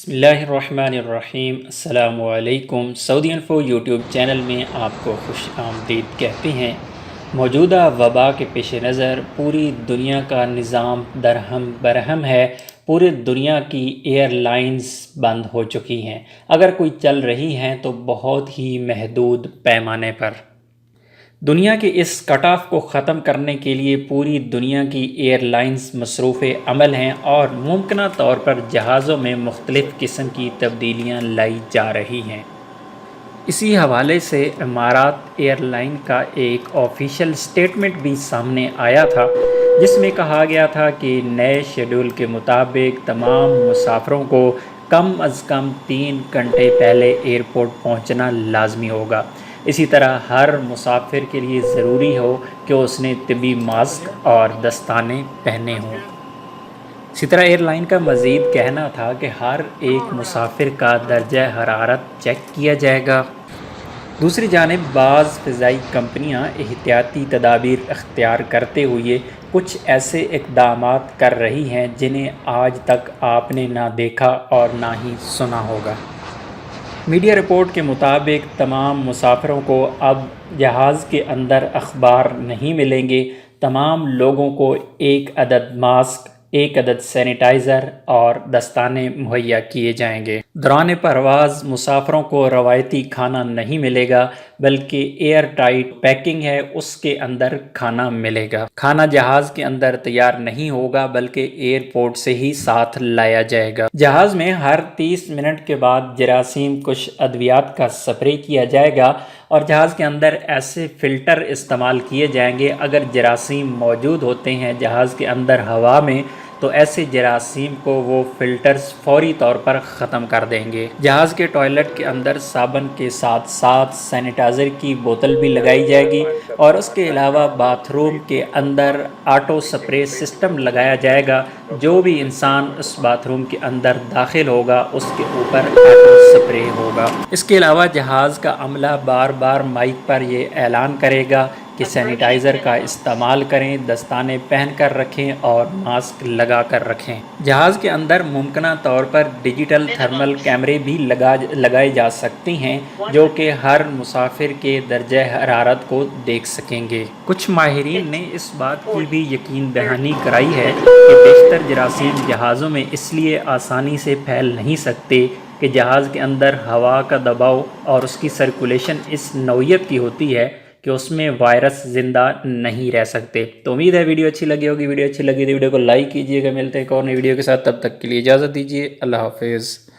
بسم اللہ الرحمن الرحیم۔ السلام علیکم۔ سعودی انفو یوٹیوب چینل میں آپ کو خوش آمدید کہتے ہیں۔ موجودہ وبا کے پیش نظر پوری دنیا کا نظام درہم برہم ہے۔ پوری دنیا کی ایئر لائنز بند ہو چکی ہیں، اگر کوئی چل رہی ہیں تو بہت ہی محدود پیمانے پر۔ دنیا کے اس کٹ آف کو ختم کرنے کے لیے پوری دنیا کی ایئر لائنز مصروف عمل ہیں اور ممکنہ طور پر جہازوں میں مختلف قسم کی تبدیلیاں لائی جا رہی ہیں۔ اسی حوالے سے امارات ایئر لائن کا ایک آفیشیل سٹیٹمنٹ بھی سامنے آیا تھا، جس میں کہا گیا تھا کہ نئے شیڈول کے مطابق تمام مسافروں کو کم از کم 3 گھنٹے پہلے ایئرپورٹ پہنچنا لازمی ہوگا۔ اسی طرح ہر مسافر کے لیے ضروری ہو کہ اس نے طبی ماسک اور دستانے پہنے ہوں۔ اسی طرح ایئر لائن کا مزید کہنا تھا کہ ہر ایک مسافر کا درجہ حرارت چیک کیا جائے گا۔ دوسری جانب بعض فضائی کمپنیاں احتیاطی تدابیر اختیار کرتے ہوئے کچھ ایسے اقدامات کر رہی ہیں جنہیں آج تک آپ نے نہ دیکھا اور نہ ہی سنا ہوگا۔ میڈیا رپورٹ کے مطابق تمام مسافروں کو اب جہاز کے اندر اخبار نہیں ملیں گے۔ تمام لوگوں کو 1 عدد ماسک، 1 عدد سینیٹائزر اور دستانے مہیا کیے جائیں گے۔ دوران پرواز مسافروں کو روایتی کھانا نہیں ملے گا، بلکہ ایئر ٹائٹ پیکنگ ہے اس کے اندر کھانا ملے گا۔ کھانا جہاز کے اندر تیار نہیں ہوگا بلکہ ایئرپورٹ سے ہی ساتھ لایا جائے گا۔ جہاز میں ہر 30 منٹ کے بعد جراثیم کش ادویات کا سپرے کیا جائے گا اور جہاز کے اندر ایسے فلٹر استعمال کیے جائیں گے، اگر جراثیم موجود ہوتے ہیں جہاز کے اندر ہوا میں تو ایسے جراثیم کو وہ فلٹرز فوری طور پر ختم کر دیں گے۔ جہاز کے ٹوائلٹ کے اندر صابن کے ساتھ ساتھ سینیٹائزر کی بوتل بھی لگائی جائے گی اور اس کے علاوہ باتھ روم کے اندر آٹو سپرے سسٹم لگایا جائے گا۔ جو بھی انسان اس باتھ روم کے اندر داخل ہوگا اس کے اوپر آٹو سپرے ہوگا۔ اس کے علاوہ جہاز کا عملہ بار بار مائک پر یہ اعلان کرے گا کہ سینیٹائزر کا استعمال کریں، دستانے پہن کر رکھیں اور ماسک لگا کر رکھیں۔ جہاز کے اندر ممکنہ طور پر ڈیجیٹل تھرمل کیمرے بھی لگائے جا سکتے ہیں جو کہ ہر مسافر کے درجہ حرارت کو دیکھ سکیں گے۔ کچھ ماہرین نے اس بات کی بھی یقین دہانی کرائی ہے کہ بیشتر جراثیم جہازوں میں اس لیے آسانی سے پھیل نہیں سکتے کہ جہاز کے اندر ہوا کا دباؤ اور اس کی سرکولیشن اس نوعیت کی ہوتی ہے کہ اس میں وائرس زندہ نہیں رہ سکتے۔ تو امید ہے ویڈیو اچھی لگی ہوگی۔ ویڈیو اچھی لگی تو ویڈیو کو لائک کیجیے گا۔ ملتے ہیں ایک اور نئی ویڈیو کے ساتھ، تب تک کے لیے اجازت دیجیے۔ اللہ حافظ۔